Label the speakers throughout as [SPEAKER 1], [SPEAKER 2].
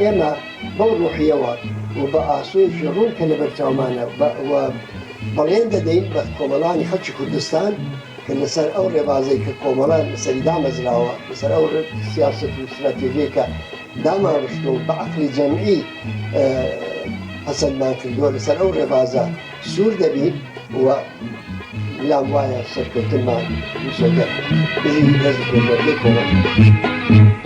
[SPEAKER 1] ئێمە بەو ڕوحیەوە و بە ئاسوویشی ڕوون کە لە بەرچاومانە بەڵێن دەدەین بە کۆمەڵانی خەڵکی کوردستان کە لەسەر ئەو ڕێبازەی کە کۆمەڵان لەسەری دامەزراوە لەسەر ئەو سیاست و استراتێژیە کە داماوەشتە و بە عەقلی جەمعی هەسەنمان کردووە لەسەر ئەو ڕێبازە سوور دەبین و لام وایە سەرکەوتنمان وسۆگەر بژی هێزی پێشمەرگەی کۆمەڵ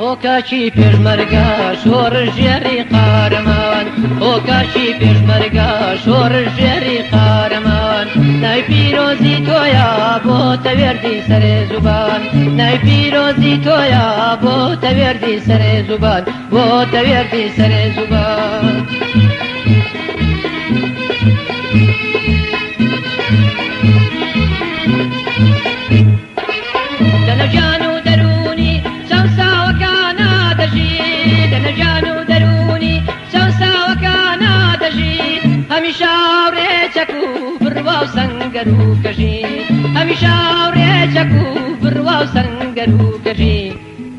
[SPEAKER 2] ئۆکاچی پێشمەرگە شۆڕش ژێری قارەمان ئۆکاچی پێشمەرگە شۆڕش ژێری قارەمان نای پیرۆزی تۆیە بۆ تەوێردی سەرێ زوبان نای پیرۆزی تۆیە بۆ تەوێردی سەرێ زوبان بۆ تەوێردی سەرێ زوبان دەنەجان و دەرونی چەمساوەکانە دەژی دەنەجان و دەرونی چەمساوەکانە دەژی هەمیشە ڕێچەک و بڕوا و سەنگەر و کەژی هەمیشە ڕێچەک و بڕوا و سەنگەر و کەژی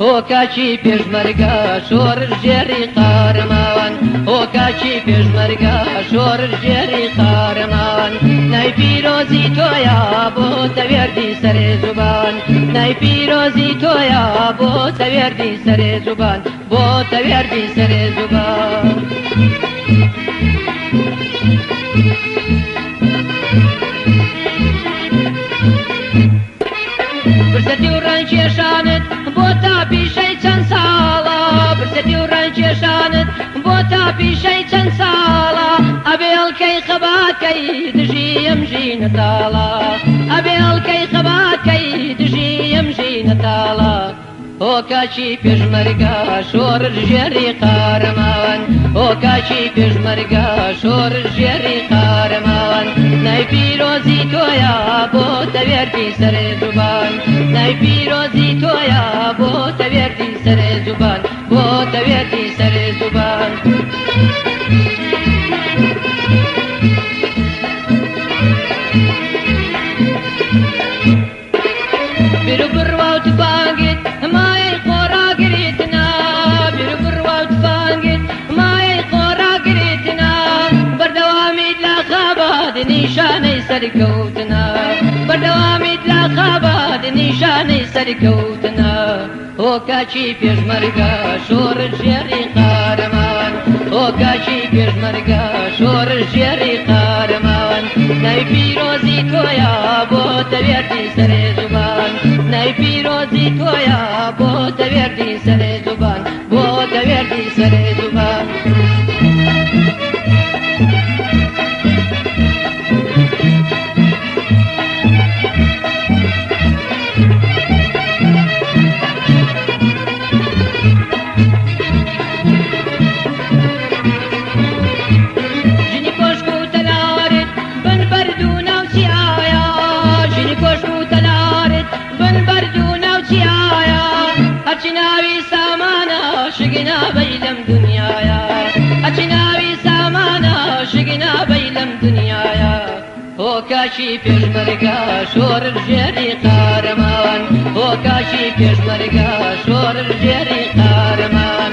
[SPEAKER 2] ئۆکاچی پێشمەرگە شۆڕش ژێری قارەمان ئۆکاچی پێشمەرگە شۆڕش ژێری قارەمان نای پیرۆزی تۆیە بۆ تەوێردی سەرێ زوبان نای پیرۆزی تۆیە بۆ تەوێردی سەرێ زوبان بۆ تەوێردی سەرێ زوبان برسەتی و ڕەنکێشانت بۆ تا پیشەی چەند ساڵە برسەتی و ڕەنکێشانت بۆ تا پیشەی چەند ساڵە ئەبێ ئەڵکەی خەباتکەی دژی ئەمژی نەتاڵە ئەبێ ئەڵکەی خەباتکەی دژی ئەمژی نەتاڵە ئۆکاچی پێشمەرگە شۆڕش ژێری قارەمان ئۆکاچی پێشمەرگە شۆڕش ژێری قارەمان نای پیرۆزی تۆیە بۆ تەوێردی سەرێ زوبان نای پیرۆزی تۆیە بۆ تەوێردی سەرێ زوبان بۆ تەوێردی سەرێ زوبان بیر و بڕوا و تفانگت مایەی خۆراگریتنا بیر و بڕوا و تفانگت مایەی خۆراگریتنا بەردەوامیت لە خەبات نیشانەی سەرکەوتنا بەردەوامیت لە خەبات نیشانەی سەرکەوتنا ئۆکاچی پێشمەرگە شۆڕش ژێری قارەمان ئۆکاچی پێشمەرگە شۆڕش ژێری قارەمان نای پیرۆزی تۆیە بۆ تەوێردی سەرێ زوبان نای پیرۆزی تۆیە بۆ تەوێردی سەرێ زوبان بۆ تەوێردی سەرێ زوبان ناوی سامانە شگی نابەی لەم دنیاە ئەچی ناوی سامانە شگی نابەی لەم دنیاە ئۆکاچی پێشمەرگە شۆڕش ژێری قارەمان ئۆکاچی پێشمەرگە شۆڕش ژێری قارەمان